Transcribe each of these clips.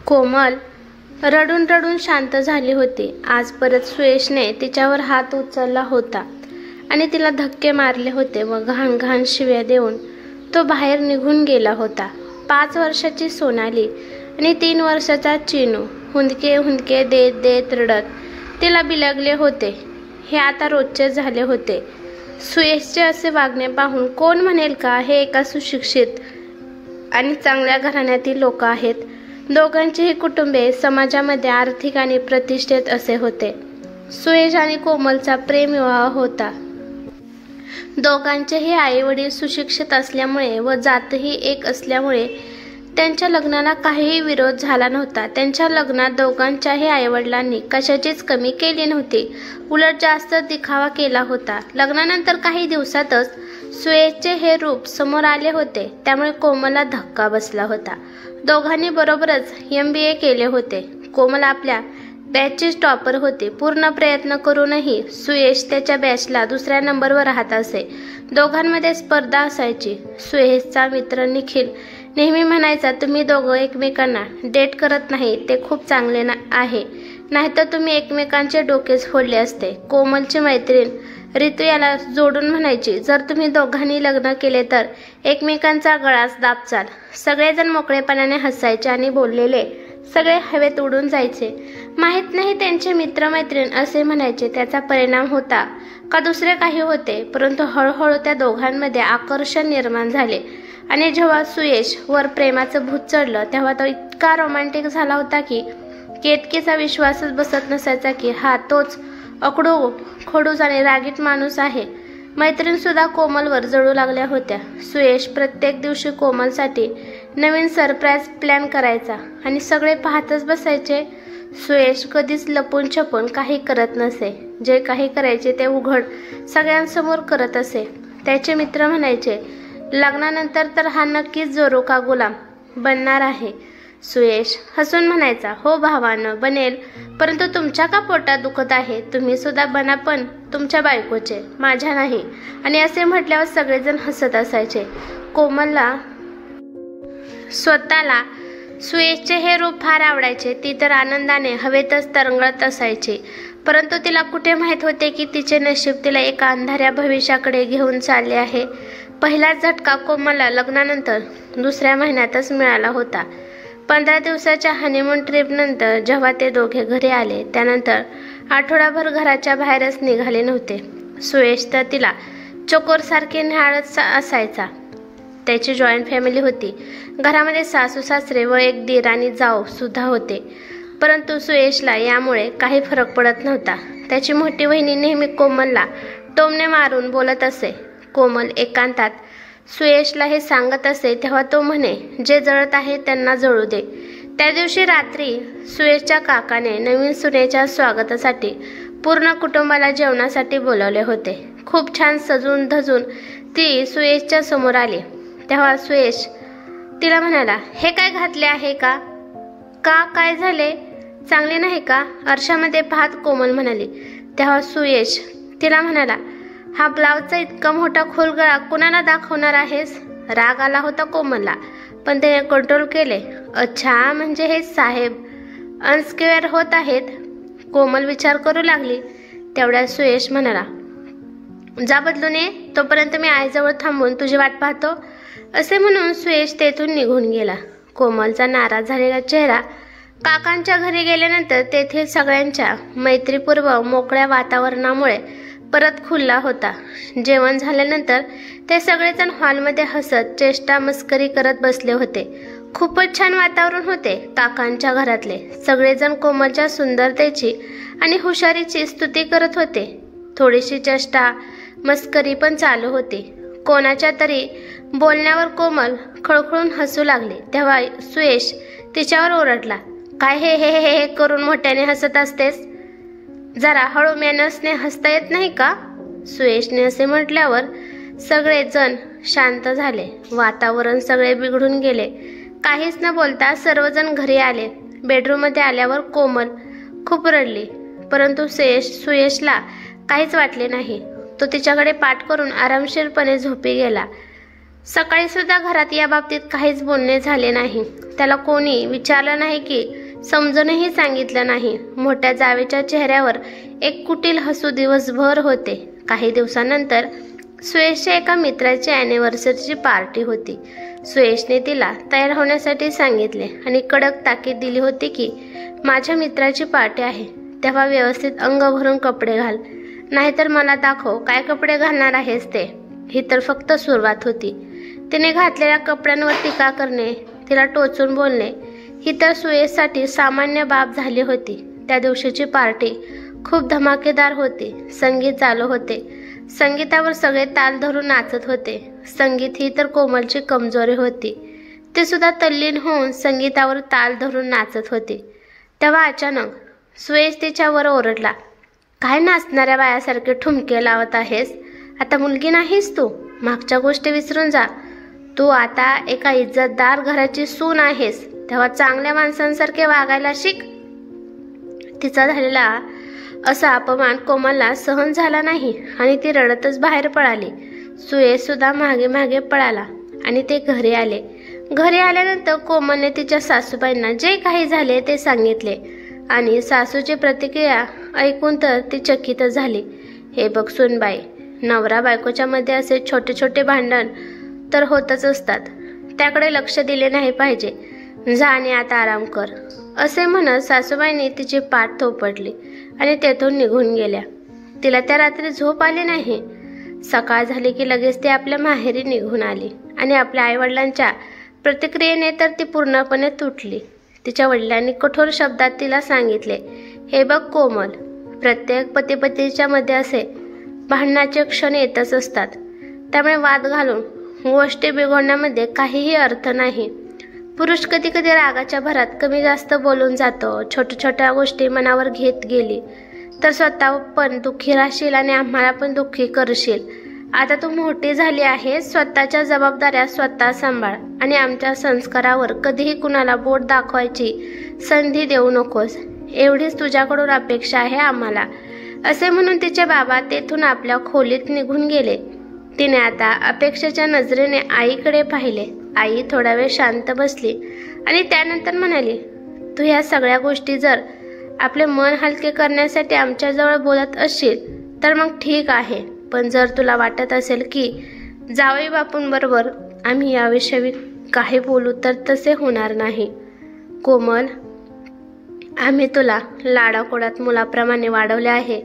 कोमल रडून रडून शांत झाली होती। आज परत सुयशने तिच्यावर हात उचलला होता आणि तिला धक्के मारले होते व घाण घाण शिव्या देऊन तो बाहेर निघून गेला होता। 5 वर्षाची सोनाली आणि 3 वर्षाचा चिनू हुंदके हुंदके देत देत रडत तिला बिलगले होते। हे आता रोजचे झाले होते। सुयशचे असे वागणे पाहून कोण म्हणेल का हे एका सुशिक्षित आणि चांगल्या घराण्यातील लोक आहेत। दोघांचेही कुटुंबे समाजामध्ये आर्थिक आणि प्रतिष्ठित असे होते। सुयश आणि कोमलचा प्रेमविवाह होता। दोघांचेही आई वडील सुशिक्षित असल्यामुळे व जातही एक असल्यामुळे त्यांच्या लग्नाला काहीही विरोध झाला नव्हता। त्यांच्या लग्नात दोघांच्याही आईवडिलांनी कशाचीच कमी केली नव्हती, उलट जास्त दिखावा केला होता। लग्नानंतर काही दिवसातच सुयशचे हे रूप समोर आले होते, त्यामुळे कोमलला धक्का बसला होता। दोघांनी बरोबरच MBA केले होते। कोमल आपल्या बॅचची टॉपर होती। पूर्ण प्रयत्न करूनही सुयश त्याच्या बॅचला दुसऱ्या नंबरवर राहत असे। दोघांमध्ये स्पर्धा असायची। सुयशचा मित्र निखिल नेहमी म्हणायचा, तुम्ही दोघं एकमेकांना डेट करत नाही ते खूप चांगले आहे, नाहीतर तुम्ही एकमेकांचे डोकेच फोडले असते। कोमलची मैत्रीण ऋतू याला जोडून म्हणायची, जर तुम्ही दोघांनी लग्न केले तर एकमेकांचा गळाच दाबचाल। सगळेजण मोकळेपणाने हसायचे आणि बोललेले सगळे हवेत उडून जायचे। माहीत नाही त्यांचे मित्रमैत्रीण असे म्हणायचे त्याचा परिणाम होता का दुसरे काही होते, परंतु हळूहळू त्या दोघांमध्ये आकर्षण निर्माण झाले आणि जेव्हा सुयश वर प्रेमाचं भूत चढलं तेव्हा तो इतका रोमॅन्टिक झाला होता की केतकीचा विश्वासच बसत नसायचा की हा तोच अकडू खडूस आणि रागीट माणूस आहे। मैत्रीण सुद्धा कोमलवर जळू लागल्या होत्या। सुयश प्रत्येक दिवशी कोमलसाठी नवीन सरप्राईज प्लॅन करायचा आणि सगळे पाहतच बसायचे। सुयश कधीच लपून छपून काही करत नसे, जे काही करायचे ते उघड सगळ्यांसमोर करत असे। त्याचे मित्र म्हणायचे, लग्नानंतर तर हा नक्कीच जोरू का गुलाम बनणार आहे। सुयश हसून म्हणायचा, हो भावानं बनेल, परंतु तुमच्या का पोटात दुखत आहे? तुम्ही सुद्धा बना, पण तुमच्या बायकोचे, माझ्या नाही। आणि असे म्हटल्यावर सगळेजण हसत असायचे। कोमलला स्वतःला सुयशचे हे रूप फार आवडायचे। ती तर आनंदाने हवेतच तरंगत असायची, परंतु तिला कुठे माहीत होते की तिचे नशीब तिला एका अंधाऱ्या भविष्याकडे घेऊन चालले आहे। पहिला झटका कोमलला लग्नानंतर दुसऱ्या महिन्यातच मिळाला होता। 15 दिवसाच्या हनीमून ट्रिप नंतर जेव्हा ते दोघे घरी आले त्यानंतर आठवडाभर घराच्या बाहेरच निघाले नव्हते। सुयश तर तिला चकोरसारखे न्याहाळत असायचा। त्याची जॉईंट फॅमिली होती। घरामध्ये सासू सासरे व एक दीर आणि जाऊ सुद्धा होते, परंतु सुयशला यामुळे काही फरक पडत नव्हता। त्याची मोठी वहिनी नेहमी कोमलला टोमणे मारून बोलत असे। कोमल एकांतात सुयशला हे सांगत असे तेव्हा तो म्हणे, जे जळत आहे त्यांना जळू दे। त्या दिवशी रात्री सुयशच्या काकाने नवीन सुनेच्या स्वागतासाठी पूर्ण कुटुंबाला जेवणासाठी बोलावले होते। खूप छान सजून धजून ती सुयशच्या समोर आली तेव्हा सुयश तिला म्हणाला, हे काय घातले आहे का? का काय झाले? चांगले नाही का? आरशामध्ये पाहत कोमल म्हणाली। तेव्हा सुयश तिला म्हणाला, हा ब्लाउजचा इतका मोठा खोल गळा कुणाला दाखवणार आहेस? राग आला होता कोमलला, पण त्याने कंट्रोल केले। अच्छा, म्हणजे हे साहेब अनस्क्वेअर होत आहेत। कोमल विचार करू लागली। तेवढ्या सुयश म्हणाला, जा बदलून ये, तोपर्यंत मी आईजवळ थांबून तुझी वाट पाहतो। असे म्हणून सुयश तेथून निघून गेला। कोमलचा नाराज झालेला चेहरा काकांच्या घरी गेल्यानंतर तेथील सगळ्यांच्या मैत्रीपूर्व मोकळ्या वातावरणामुळे परत खुलला होता। जेवण झाल्यानंतर ते सगळेजण हॉलमध्ये हसत चेष्टा मस्करी करत बसले होते। खूपच छान वातावरण होते काकांच्या घरातले। सगळेजण कोमलच्या सुंदरतेची आणि हुशारीची स्तुती करत होते। थोडीशी चेष्टा मस्करी पण चालू होती। कोणाच्या तरी बोलण्यावर कोमल खळखळून हसू लागली तेव्हा सुयश तिच्यावर ओरडला, काय हे हे हे हे करून मोठ्याने हसत असतेस? जरा हळू मॅनर्सने हसता येत नाही का? सुयशने असे म्हटल्यावर सगळेजण शांत झाले। वातावरण सगळे बिघडून गेले। काहीच न बोलता सर्वजण घरी आले। बेडरूममध्ये आल्यावर कोमल खूप रडली, परंतु सुयशला काहीच वाटले नाही। तो तिच्याकडे पाठ करून आरामशीरपणे झोपी गेला। सकाळी सुद्धा घरात या बाबतीत काहीच बोलणे झाले नाही. त्याला कोणी विचारलं नाही की समजूनही सांगितलं नाही. मोठ्या जावेच्या चेहऱ्यावर एक कुटील हसू दिवसभर होते. काही दिवसानंतर सुयशच्या एका मित्राची ॲनिव्हर्सरीची पार्टी होती. सुयशने तिला तयार होण्यासाठी सांगितले आणि कडक ताकीद दिली होती की माझ्या मित्राची पार्टी आहे, तेव्हा व्यवस्थित अंग भरून कपडे घाल, नाहीतर मला दाखव काय कपडे घालणार आहेस ते. ही तर फक्त सुरुवात होती. तिने घातलेल्या कपड्यांवर टीका करणे, तिला टोचून बोलणे ही तर सुयशसाठी सामान्य बाब झाली होती. त्या दिवशीची पार्टी खूप धमाकेदार होती. संगीत चालू होते. संगीतावर सगळे ताल धरून नाचत होते. संगीत ही तर कोमलची कमजोरी होती. ती सुद्धा तल्लीन होऊन संगीतावर ताल धरून नाचत होती. तेव्हा अचानक सुयश तिच्यावर ओरडला, काय नाचणाऱ्या बायासारखे ठुमके लावत आहेस? आता मुलगी नाहीस तू, मागच्या गोष्टी विसरून जा. तू आता एका इज्जतदार घराची सून आहेस, तेव्हा चांगल्या माणसांसारखे वागायला शिक. तिचा झालेला असा अपमान कोमलला सहन झाला नाही आणि ती रडतच बाहेर पळाली. सुयश सुद्धा मागे मागे पळाला आणि ते घरी आले. घरी आल्यानंतर कोमलने तिच्या सासूबाईंना जे काही झाले ते सांगितले आणि सासूची प्रतिक्रिया ऐकून तर ती चकित झाली. हे बघ सुनबाई, नवरा बायकोच्या मध्ये असे छोटे छोटे भांडण तर होतच असतात, त्याकडे लक्ष दिले नाही पाहिजे. जा आणि आता आराम कर, असे म्हणत सासूबाईंनी तिची पाठ थोपटली आणि तेथून निघून गेल्या. तिला त्या रात्री झोप आली नाही. सकाळ झाली की लगेच ती आपल्या माहेरी निघून आली आणि आपल्या आईवडिलांच्या प्रतिक्रियेने तर ती पूर्णपणे तुटली. तिच्या वडिलांनी कठोर शब्दात तिला सांगितले, हे बघ कोमल, प्रत्येक पतीपतीच्या मध्ये असे भांडणाचे क्षण येतच असतात, त्यामुळे वाद घालून गोष्टी बिघडण्यामध्ये काहीही अर्थ नाही. पुरुष कधी कधी रागाच्या भरात कमी जास्त बोलून जातो. छोट्या छोट्या गोष्टी मनावर घेत गेली तर स्वतः पण दुःखी राहशील आणि आम्हाला पण दुःखी करशील. आता तू मोठी झाली आहे, स्वतःच्या जबाबदाऱ्या स्वतः सांभाळ आणि आमच्या संस्कारावर कधीही कुणाला बोट दाखवायची संधी देऊ नकोस, एवढीच तुझ्याकडून अपेक्षा आहे आम्हाला, असे म्हणून तिचे बाबा तेथून आपल्या खोलीत निघून गेले. तिने आता अपेक्षेच्या नजरेने आईकडे पाहिले. आई थोडा वेळ शांत बसली आणि त्यानंतर म्हणाली, तू ह्या सगळ्या गोष्टी जर आपले मन हलके करण्यासाठी आमच्याजवळ बोलत असशील तर मग ठीक आहे, पण जर तुला वाटत असेल की जावई बापूंबरोबर आम्ही याविषयी काही बोलू तर तसे होणार नाही. कोमल, आम्ही तुला लाडाकोडात मुलाप्रमाणे वाढवले आहे.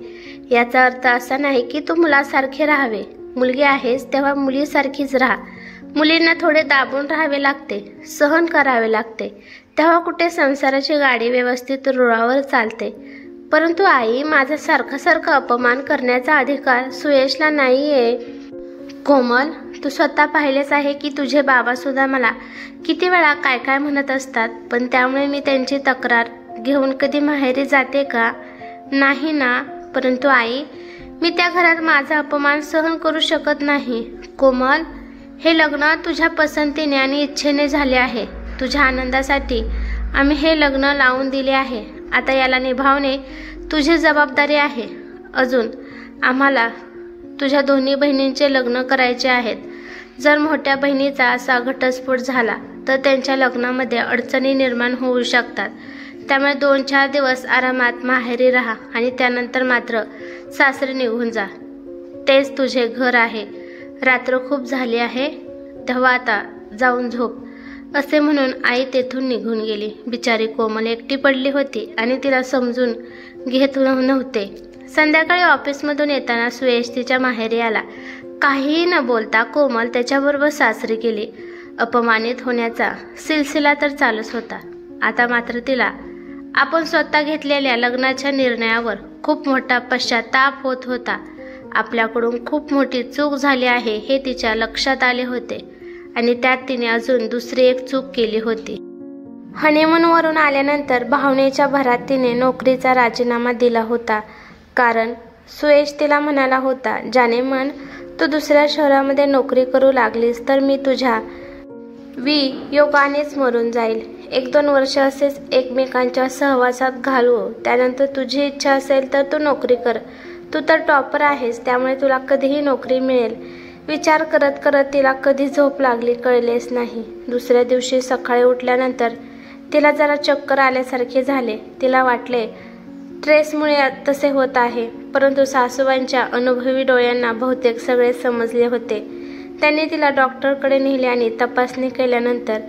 याचा अर्थ असा नाही की तू मुलासारखे राहावे. मुलगी आहेस तेव्हा मुलीसारखीच राहा. मुलींना थोडे दाबून राहावे लागते, सहन करावे लागते, तेव्हा कुठे संसाराची गाडी व्यवस्थित रुळावर चालते. परंतु आई, माझा सारखा अपमान करण्याचा अधिकार सुयशला नाहीये. कोमल, तू स्वतः पाहिलेच आहे की तुझे बाबा सुद्धा मला किती वेळा काय काय म्हणत असतात, पण त्यामुळे मी त्यांची तक्रार घेऊन कधी माहेरी जाते का? नाही ना. परंतु आई, मी त्या घरात माझा अपमान सहन करू शकत नाही. कोमल, हे लग्न तुझ्या पसंतीने आणि इच्छेने झाले आहे. तुझ्या आनंदासाठी आम्ही हे लग्न लावून दिले आहे. आता याला निभावणे तुझी जबाबदारी आहे. अजून आम्हाला तुझ्या दोन्ही बहिणींचे लग्न करायचे आहेत. जर मोठ्या बहिणीचा असा घटस्फोट झाला तर त्यांच्या लग्नामध्ये अडचणी निर्माण होऊ शकतात. त्यामुळे 2-4 दिवस आरामात माहेरी राहा आणि त्यानंतर मात्र सासरी निघून जा. तेच तुझे घर आहे. रात्र खूप झाली आहे, तेव्हा आता जाऊन झोप, असे म्हणून आई तेथून निघून गेली. बिचारी कोमल एकटी पडली होती आणि तिला समजून घेत नव्हते. संध्याकाळी ऑफिसमधून येताना सुयश तिच्या माहेरी आला. काहीही न बोलता कोमल त्याच्याबरोबर सासरी गेली. अपमानित होण्याचा सिलसिला तर चालूच होता. आता मात्र तिला आपण स्वतः घेतलेल्या लग्नाच्या निर्णयावर खूप मोठा पश्चाताप होत होता. आपल्याकडून खूप मोठी चूक झाली आहे हे तिच्या लक्षात आले होते आणि त्यात तिने अजून दुसरी एक चूक केली होती. हनीमूनवरून आल्यानंतर भावनेच्या भरात तिने नोकरीचा राजीनामा दिला होता. कारण सुयश तिला म्हणाला होता, ज्याने मन तू दुसऱ्या शहरामध्ये नोकरी करू लागलीस तर मी तुझ्या वियोगानेच मरून जाईल. 1-2 वर्ष असेच एकमेकांच्या सहवासात घालवू, त्यानंतर तुझी इच्छा असेल तर तू नोकरी कर. तू तर टॉपर आहेस, त्यामुळे तुला कधीही नोकरी मिळेल. विचार करत करत तिला कधी झोप लागली कळलेच नाही. दुसऱ्या दिवशी सकाळी उठल्यानंतर तिला जरा चक्कर आल्यासारखे झाले. तिला वाटले स्ट्रेसमुळे तसे होत आहे, परंतु सासूबाईंच्या अनुभवी डोळ्यांना बहुतेक सगळे समजले होते. त्यांनी तिला डॉक्टरकडे नेले आणि तपासणी केल्यानंतर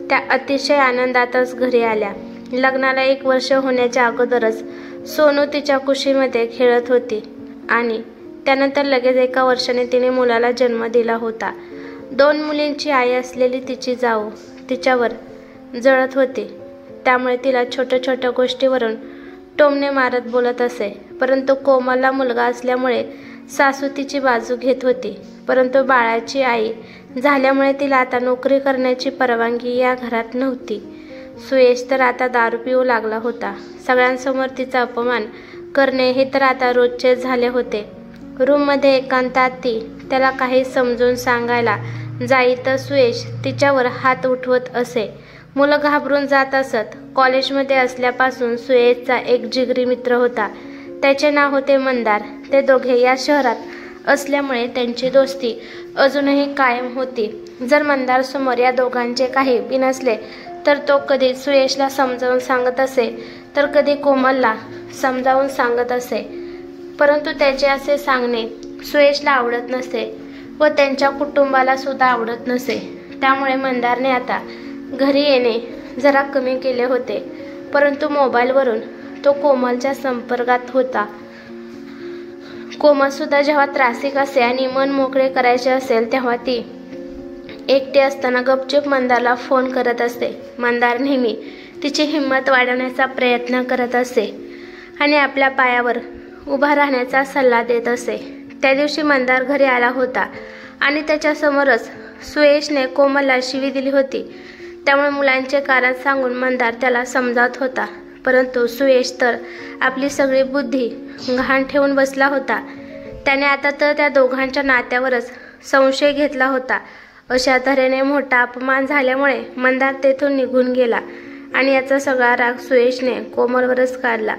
त्या अतिशय आनंदातच घरी आल्या. लग्नाला 1 वर्ष होण्याच्या अगोदरच सोनू तिच्या कुशीमध्ये खेळत होती आणि त्यानंतर लगेच 1 वर्षाने तिने मुलाला जन्म दिला होता. 2 मुलींची आई असलेली तिची जाऊ तिच्यावर जळत होती, त्यामुळे तिला छोट्या छोट्या गोष्टीवरून टोमणे मारत बोलत असे. परंतु कोमलला मुलगा असल्यामुळे सासू तिची बाजू घेत होती. परंतु बाळाची आई झाल्यामुळे तिला आता नोकरी करण्याची परवानगी या घरात नव्हती. सुयश तर आता दारू पिऊ लागला होता. सगळ्यांसमोर तिचा अपमान करणे हे तर आता रोजचे झाले होते. रूममध्ये एकांतात ती त्याला काही समजून सांगायला जाई तर सुयश तिच्यावर हात उठवत असे. मुलं घाबरून जात असत. कॉलेजमध्ये असल्यापासून सुयशचा एक जिगरी मित्र होता. त्याचे नाव होते मंदार. ते दोघे या शहरात असल्यामुळे त्यांची दोस्ती अजूनही कायम होती. जर मंदार समोर या दोघांचे काही बिनसले तर तो कधी सुयशला समजावून सांगत असे तर कधी कोमलला समजावून सांगत असे. परंतु त्याचे असे सांगणे सुयशला आवडत नसे व त्यांच्या कुटुंबाला सुद्धा आवडत नसे. त्यामुळे मंदारने आता घरी येणे जरा कमी केले होते. परंतु मोबाईलवरून तो कोमलच्या संपर्कात होता. कोमल सुद्धा जेव्हा त्रासिक असे आणि मन मोकळे करायचे असेल तेव्हा ती एकटी असताना गपचूप मंदारला फोन करत असे. मंदार नेहमी तिची हिंमत वाढवण्याचा प्रयत्न करत असे आणि आपल्या पायावर उभा राहण्याचा सल्ला देत असे. त्या दिवशी मंदार घरी आला होता आणि त्याच्यासमोरच सुयशने कोमलला शिवी दिली होती. त्यामुळे मुलांचे कारण सांगून मंदार त्याला समजावत होता. परंतु सुयश तर आपली सगळी बुद्धी गहाण ठेवून बसला होता. त्याने आता तर त्या दोघांच्या नात्यावरच संशय घेतला होता. अशा तऱ्हेने मोठा अपमान झाल्यामुळे मंदार तेथून निघून गेला आणि याचा सगळा राग सुयशने कोमलवरच काढला.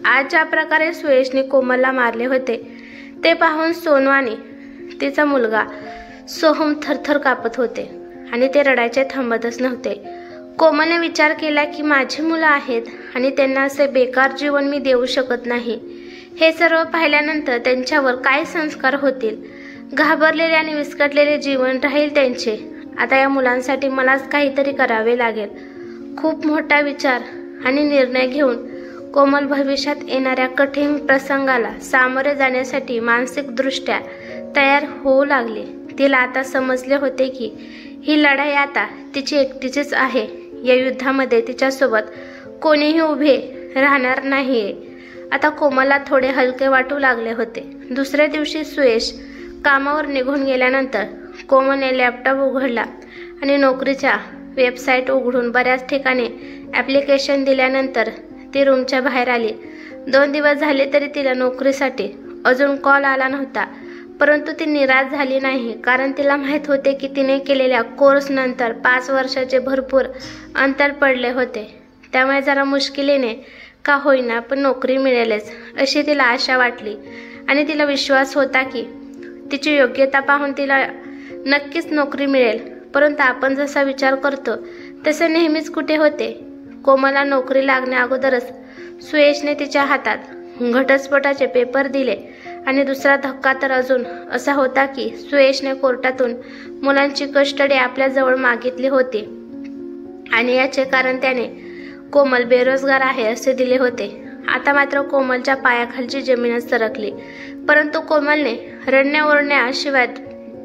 आज ज्या प्रकारे सुयशने कोमलला मारले होते ते पाहून सोनू आणि तिचा मुलगा सोहम थरथर कापत होते आणि ते रडायचे थांबतच नव्हते. कोमलने विचार केला की माझी मुलं आहेत आणि त्यांना असे बेकार जीवन मी देऊ शकत नाही. हे सर्व पाहिल्यानंतर त्यांच्यावर काय संस्कार होतील. घाबरलेले आणि विस्कटलेले जीवन राहील त्यांचे. आता या मुलांसाठी मलाच काहीतरी करावे लागेल. खूप मोठा विचार आणि निर्णय घेऊन कोमल भविष्यात येणाऱ्या कठीण प्रसंगाला सामोरे जाण्यासाठी मानसिकदृष्ट्या तयार होऊ लागली. तिला आता समजले होते की ही लढाई आता तिची एकटीचीच आहे. या युद्धामध्ये तिच्यासोबत कोणीही उभे राहणार नाहीये. आता कोमलला थोडे हलके वाटू लागले होते. दुसऱ्या दिवशी सुयश कामावर निघून गेल्यानंतर कोमलने लॅपटॉप उघडला आणि नोकरीच्या वेबसाईट उघडून बऱ्याच ठिकाणी ॲप्लिकेशन दिल्यानंतर ती रूमच्या बाहेर आली. 2 दिवस झाले तरी तिला नोकरीसाठी अजून कॉल आला नव्हता. परंतु ती निराश झाली नाही, कारण तिला माहीत होते की तिने केलेल्या कोर्सनंतर 5 वर्षाचे भरपूर अंतर पडले होते. त्यामुळे जरा मुश्किलीने का होईना पण नोकरी मिळेलच अशी तिला आशा वाटली आणि तिला विश्वास होता की तिची योग्यता पाहून तिला नक्कीच नोकरी मिळेल. परंतु आपण जसा विचार करतो तसे नेहमीच कुठे होते. कोमलला नोकरी लागण्या अगोदरच सुयशने तिच्या हातात घटस्फोटाचे पेपर दिले आणि दुसरा धक्का तर अजून असा होता की सुयशने कोर्टातून मुलांची कस्टडी आपल्याजवळ मागितली होती आणि याचे कारण त्याने कोमल बेरोजगार आहे असे दिले होते. आता मात्र कोमलच्या पायाखालची जमीनच सरकली. परंतु कोमलने रडण्या ओरडण्याशिवाय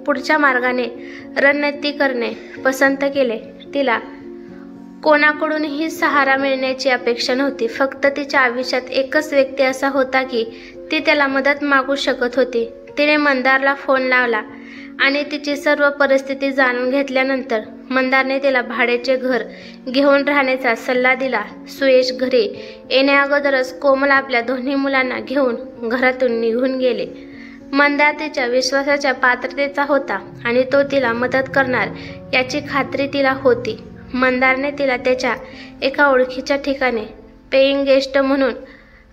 पुढच्या मार्गाने रणनीती करणे पसंत केले. तिला कोणाकडूनही सहारा मिळण्याची अपेक्षा नव्हती. फक्त तिच्या आयुष्यात एकच व्यक्ती असा होता की ती त्याला मदत मागू शकत होती. तिने मंदारला फोन लावला आणि तिची सर्व परिस्थिती जाणून घेतल्यानंतर मंदारने तिला भाड्याचे घर घेऊन राहण्याचा सल्ला दिला. सुयश घरी येण्या अगोदरच कोमल आपल्या दोन्ही मुलांना घेऊन घरातून निघून गेले. मंदार तिच्या विश्वासाच्या पात्रतेचा होता आणि तो तिला मदत करणार याची खात्री तिला होती. मंदारने तिला त्याच्या एका ओळखीच्या ठिकाणी पेईंग गेस्ट म्हणून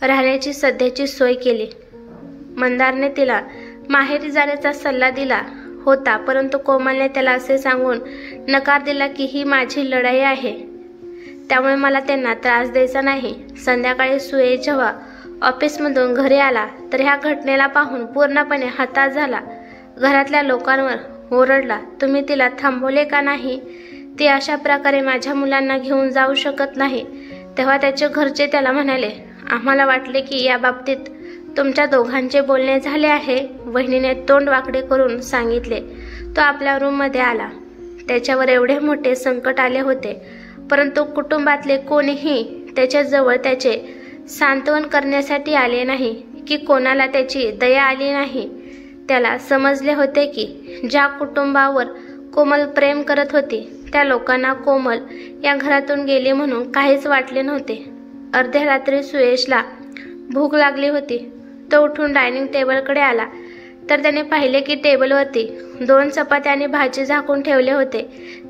राहण्याची सध्याची सोय केली. मंदारने तिला माहेरी जाण्याचा सल्ला दिला होता, परंतु कोमलने त्याला असे सांगून नकार दिला की ही माझी लढाई आहे, त्यामुळे मला त्यांना त्रास द्यायचा नाही. संध्याकाळी सुयश जेव्हा ऑफिसमधून घरी आला तर ह्या घटनेला पाहून पूर्णपणे हताश झाला. घरातल्या लोकांवर ओरडला, तुम्ही तिला थांबवले का नाही? ती अशा प्रकारे माझ्या मुलांना घेऊन जाऊ शकत नाही. तेव्हा त्याचे घरचे त्याला म्हणाले, आम्हाला वाटले की या बाबतीत तुमच्या दोघांचे बोलणे झाले आहे. वहिनीने तोंड वाकडे करून सांगितले. तो आपल्या रूममध्ये आला. त्याच्यावर एवढे मोठे संकट आले होते, परंतु कुटुंबातले कोणीही त्याच्याजवळ त्याचे सांत्वन करण्यासाठी आले नाही की कोणाला त्याची दया आली नाही. त्याला समजले होते की ज्या कुटुंबावर कोमल प्रेम करत होती त्या लोकांना कोमल या घरातून गेली म्हणून काहीच वाटले नव्हते. अर्ध्या रात्री सुयशला भूक लागली होती. तो उठून डायनिंग टेबलकडे आला तर त्याने पाहिले की टेबलवरती 2 चपात्या आणि भाजी झाकून ठेवले होते.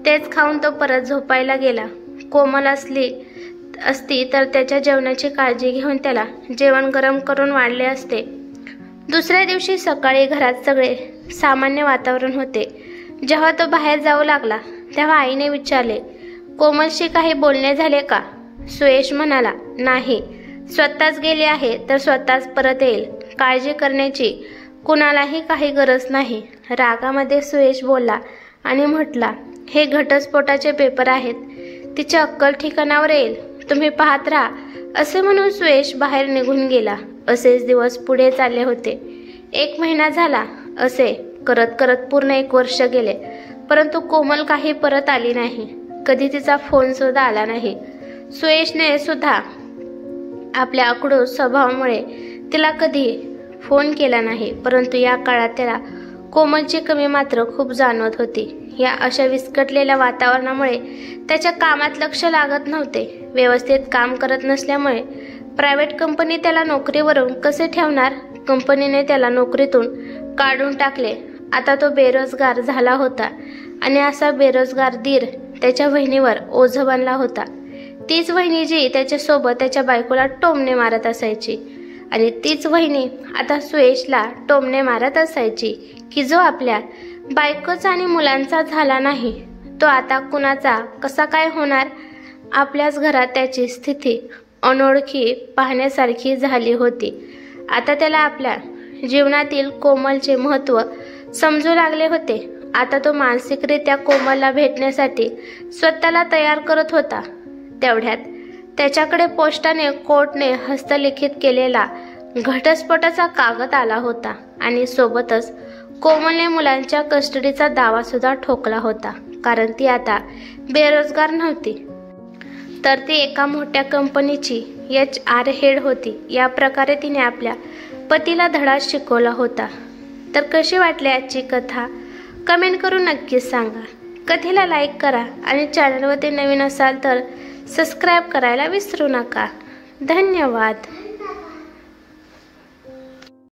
तेच खाऊन तो परत झोपायला गेला. कोमल असती तर त्याच्या जेवणाची काळजी घेऊन त्याला जेवण गरम करून वाढले असते. दुसऱ्या दिवशी सकाळी घरात सगळे सामान्य वातावरण होते. जेव्हा तो बाहेर जाऊ लागला तेव्हा आईने विचारले, कोमलशी काही बोलणे झाले का? सुयश म्हणाला, नाही, स्वतःच गेली आहे तर स्वतःच परत येईल. काळजी करण्याची कुणालाही काही गरज नाही. रागामध्ये सुयश बोलला आणि म्हटला, हे घटस्फोटाचे पेपर आहेत, तिची अक्कल ठिकाणावर येईल, तुम्ही पाहत राहा. असे म्हणून सुयश बाहेर निघून गेला. असेच दिवस पुढे चालले होते. 1 महिना झाला. असे करत करत पूर्ण 1 वर्ष गेले, परंतु कोमल काही परत आली नाही. कधी तिचा फोन सुद्धा आला नाही. सुयशने सुद्धा आपल्या आकडू स्वभावामुळे तिला कधी फोन केला नाही, परंतु या काळात त्याला कोमलची कमी मात्र खूप जाणवत होती. या अशा विस्कटलेल्या वातावरणामुळे त्याच्या कामात लक्ष लागत नव्हते. व्यवस्थित काम करत नसल्यामुळे प्रायव्हेट कंपनी त्याला नोकरीवरून कसे ठेवणार? कंपनीने त्याला नोकरीतून काढून टाकले. आता तो बेरोजगार झाला होता आणि असा बेरोजगार दीर त्याच्या बहिणीवर ओझं बनला होता. तीच वहिनी जी त्याच्यासोबत त्याच्या बायकोला टोमणे मारत असायची आणि तीच वहिनी आता सुयशला टोमणे मारत असायची की जो आपल्या बायकोचा आणि मुलांचा झाला नाही तो आता कुणाचा कसा काय होणार? आपल्याच घरात त्याची स्थिती अनोळखी पाहण्यासारखी झाली होती. आता त्याला आपल्या जीवनातील कोमलचे महत्त्व समजू लागले होते. आता तो मानसिकरित्या कोमलला भेटण्यासाठी स्वतःला तयार करत होता. तेवढ्यात त्याच्याकडे पोस्टाने कोर्टने हस्तलिखित केलेला घटस्फोटाचा कागद आला होता आणि सोबतच कोमलने मुलांच्या कस्टडीचा दावा सुद्धा ठोकला होता. कारण ती आता बेरोजगार नव्हती, तर ती एका मोठ्या कंपनीची HR हेड होती. या प्रकारे तिने आपल्या पतीला धडा शिकवला होता. तर कशी वाटली आजची कथा? कमेंट करून नक्कीच सांगा. कथेला लाईक करा आणि चॅनलवरती नवीन असाल तर सबस्क्राईब करायला विसरू नका. धन्यवाद.